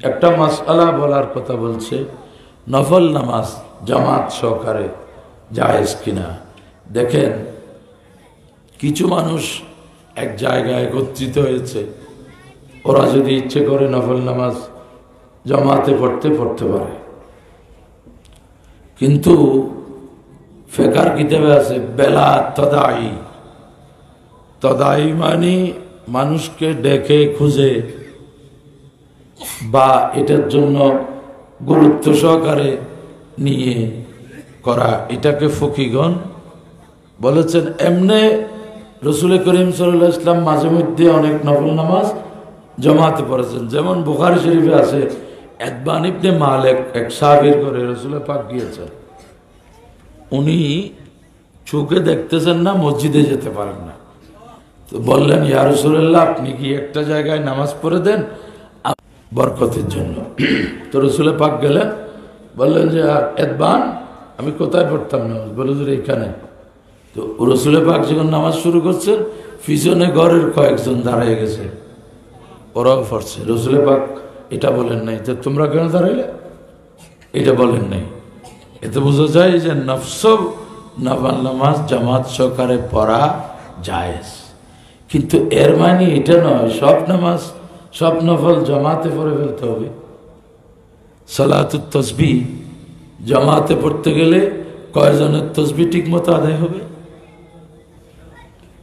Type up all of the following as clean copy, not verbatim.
একটা মাসআলা বলার কথা বলছে, নফল নামাজ জামাত সহকারে জায়েজ কিনা। দেখেন, কিছু মানুষ এক জায়গায় একত্রিত হয়েছে, ওরা যদি ইচ্ছে করে নফল নামাজ জামাতে পড়তে পারে, কিন্তু ফিকহের কিতাবে আছে বেলা তদাই মানে মানুষকে ডেকে খুঁজে বা এটার জন্য গুরুত্ব সহকারে নিয়ে করা, এটাকে ফকিগণ বলেছেন। এমনি রসুল করিম সাল্লাল্লাহু আলাইহি ওয়াসাল্লাম মাঝে মধ্যে অনেক নফল নামাজ জামাতে পড়েছেন। যেমন বুখারী শরীফে আছে, ইতবান ইবনে মালিক এক সাহাবীর ঘরে রসুল পাক গিয়েছেন, উনি চোখে দেখতেছেন না, মসজিদে যেতে পারেন না, তো বললেন ইয়া রাসূলুল্লাহ আপনি কি একটা জায়গায় নামাজ পড়ে দেন বরকতের জন্য। তো রসুল পাক গেলেন, বললেন যে ইতবান আমি কোথায় পড়তাম নামাজ? বলে যে এইখানে। তো রসুল পাক যখন নামাজ শুরু করছেন, পিছনে ঘরের কয়েকজন দাঁড়িয়ে গেছে, ওরাও পড়ছে। রসুল পাক এটা বলেন নাই যে তোমরা কেন দাঁড়াইলে, এটা বলেন নাই। এতে বোঝা যায় যে নফল নামাজ জামাত সহকারে পড়া জায়েজ, কিন্তু এর মানে এটা নয় সব নামাজ সব নফল জামাতে পড়ে ফেলতে হবে। সালাতুত তাসবিহ জামাতে পড়তে গেলে কয়জনের তাসবিহ ঠিক মতো আদায় হবে?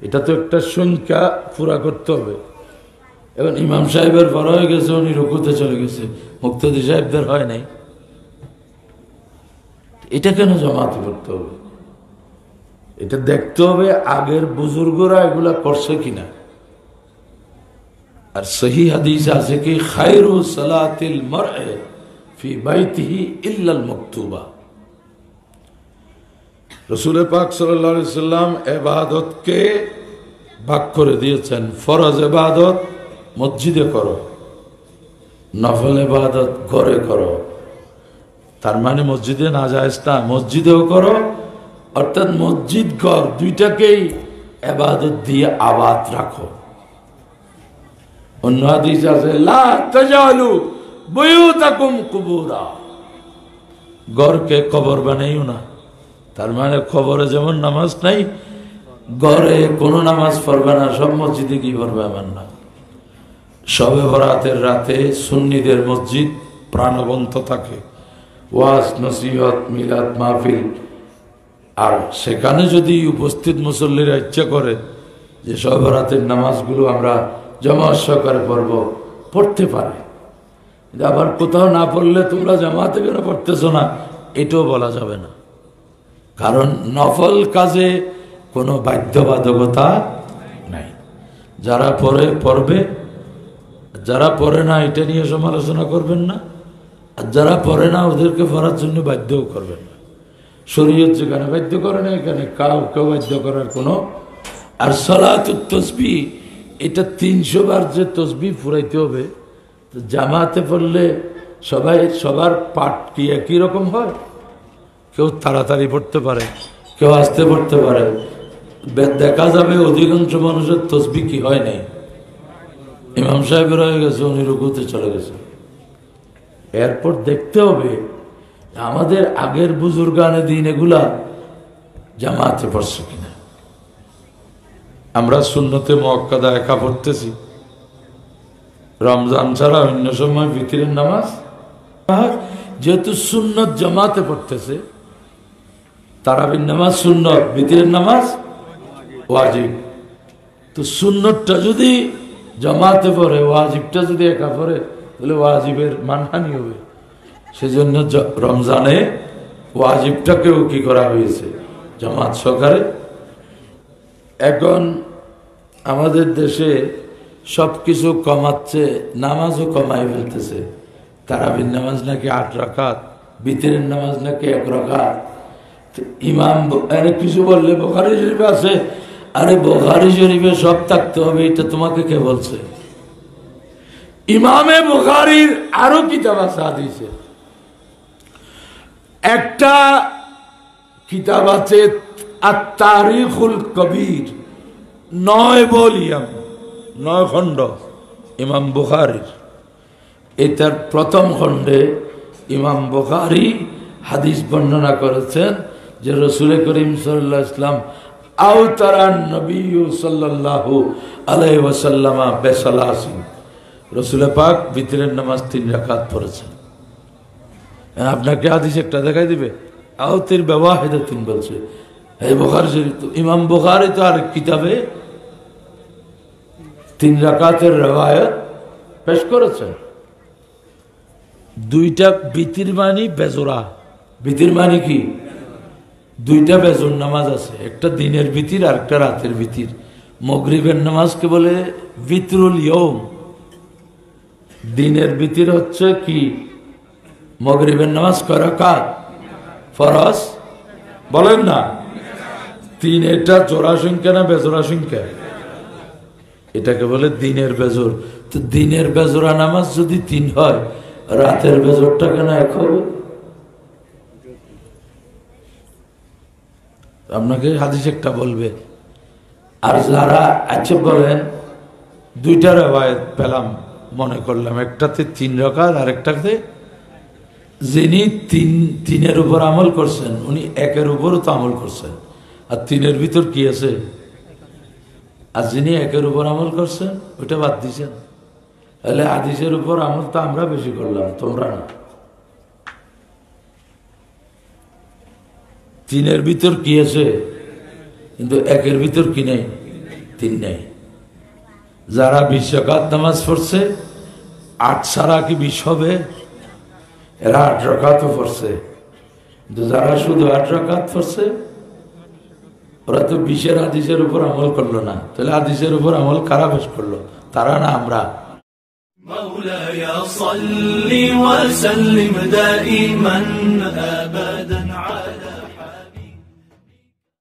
এটা তো একটা সংখ্যা পুরা করতে হবে। এখন ইমাম সাহেবের পর হয়ে গেছে, উনি রুকুতে চলে গেছে, মুক্তাদি সাহেবদের হয় নাই, এটা কেন জামাতে পড়তে হবে? এটা দেখতে হবে আগের বুজুর্গরা এগুলা করছে কিনা। আর সহি হাদিস আছে কি খায়রু সালাতিল মার'i ফি বাইতিহি ইল্লাল মাকতুবা। রাসূল পাক সাল্লাল্লাহু আলাইহি সাল্লাম ইবাদতকে ভাগ করে দিয়েছেন, ফরজ ইবাদত মসজিদে করো, নফল ইবাদত ঘরে করো। তার মানে মসজিদে না জায়েজ না, মসজিদেও করো, অর্থাৎ মসজিদ ঘর দুইটাকেই ইবাদত দিয়ে আবাদ রাখো। অন্য হাদিস আছে লা তাজালু বুয়ুতাকুম কুবুরা, ঘরকে কবর বানাইও না। তার মানে কবরে যেমন নামাজ নাই, ঘরে কোনো নামাজ পড়বে না, সব মসজিদে কি পড়বে আমার না। শবে বরাতের রাতে সুন্নিদের মসজিদ প্রাণবন্ত থাকে, ওয়াজ নসিহত মিলাদ মাহফিল, আর সেখানে যদি উপস্থিত মুসল্লিরা ইচ্ছা করে যে শবে বরাতের নামাজগুলো আমরা জামাত সহকারে পড়তে পারে। আবার কোথাও না পড়লে তোমরা জামাতে কেন পড়তেছো না, এটাও বলা যাবে না, কারণ নফল কাজে কোনো বাধ্যবাধকতা নাই। যারা পড়বে, যারা পড়ে না এটা নিয়ে সমালোচনা করবেন না, আর যারা পড়ে না ওদেরকে পড়ার জন্য বাধ্যও করবেন না। শরীয়ত যেখানে বাধ্য করে না, এখানে কেউ বাধ্য করার কোনো। আর সালাতুত তাসবিহ এটা 300 বার যে তাসবিহ ফুরাইতে হবে, তো জামাতে পড়লে সবার পাঠ কি একই রকম হয়? কেউ তাড়াতাড়ি পড়তে পারে, কেউ আস্তে পড়তে পারে। দেখা যাবে অধিকাংশ মানুষের তাসবিহ কি হয় নাই, ইমাম সাহেবের হয়ে গেছে, উনি রুকুতে চলে গেছে। এরপর দেখতে হবে আমাদের আগের বুজুর্গানে দিন এগুলা জামাতে পড়ছে কিনা। আমরা সুন্নতে মুআক্কাদা একা পড়তেছি, রমজান ছাড়া অন্য সময় ভিতরের নামাজ, যেহেতু সুন্নত জামাতে পড়তেছে, তারাবির নামাজ সুন্নত, ভিতরের নামাজ ওয়াজিব। তো সুন্নতটা যদি জামাতে পড়ে, ওয়াজিবটা যদি একা পড়ে, তাহলে ওয়াজিবের মানহানি হবে। সেজন্য রমজানে ওয়াজিবটাকেও কি করা হয়েছে, জামাত সহকারে। এখন আমাদের দেশে সব কিছু কমাচ্ছে, নামাজও কমাই ফেলতেছে। তারাবির নামাজ নাকি 8 রাকাত, ভিতরের নামাজ নাকি 1 রাকাত। ইমাম কিছু বললে বুখারী শরীফে আছে, আরে বুখারী শরীফে সব থাকতে হবে এটা তোমাকে কে বলছে? ইমামে বুখারীর আরো কিতাব আছে হাদিসে, একটা কিতাব আছে আত-তারিখুল কবির, 9 ভলিউম, 9 খণ্ড ইমাম বুখারীর। এটার প্রথম খণ্ডে ইমাম বুখারী হাদিস বর্ণনা করেছেন যে রাসূল করিম সাল্লাল্লাহু আলাইহি ওয়াসাল্লাম আওতারান নবী সাল্লাল্লাহু আলাইহি ওয়াসাল্লাম বিসালাসিন, রাসূল পাক বিতরের নামাজ 3 রাকাত পড়েছেন। আপনাকে হাদিস একটা দেখাই দিবে, আওতির বিওয়াহিদাতিন বলছে। এই বুখারী শরীফ, ইমাম বুখারী তো আর কিতাবে 3 রাকাতের রওয়ায়াত পেশ করেছেন। দুইটা বিতির মানি বেজোরা। বিতির মানি কি? দুইটা বেজোর নামাজ আছে, একটা দিনের বিতির আর একটা রাতের বিতির। মাগরিবের নামাজকে বলে বিতরুল ইয়ৌম। দিনের বিতির হচ্ছে কি? মাগরিবের নামাজ কয় রাকাত ফরজ? বলেন না। 3 এটা জোড়া সংখ্যা না বেজোড়া সংখ্যা? এটাকে বলে দিনের বেজোর। তো দিনের বেজোড়া নামাজ যদি 3 হয়, রাতের বেজোরটা কেন 1 হবে? আপনাকে হাদিস একটা বলবে। আর যারা আচ্ছা বলেন, দুইটা রওয়ায়াত পেলাম, মনে করলাম একটাতে 3 রাকাত আর একটাতে, যিনি 3-3-এর উপর আমল করছেন উনি 1-এর উপরও তো আমল করছেন, আর 3-এর ভিতর কি আছে? আর যিনি 1-এর উপর আমল করছেন ওইটা বাদ দিছেন। তাহলে হাদিসের উপর আমল তো আমরা বেশি করলাম, তোমরা না। 3-এর ভিতর কি আছে, কিন্তু 1-এর ভিতর কি নেই? 3 নেই। যারা 20 রাকাত নামাজ পড়ছে, 8 ছাড়া কি 20 হবে? এরা 8 রাকাতও পড়ছে, কিন্তু যারা শুধু 8 রাকাত পড়ছে ওরা তো 20-এর হাদিসের উপর আমল করলো না। তাহলে হাদিসের উপর আমল কারা বেশ করলো? তারা না আমরা। مولاي صل وسلم دائما أبدا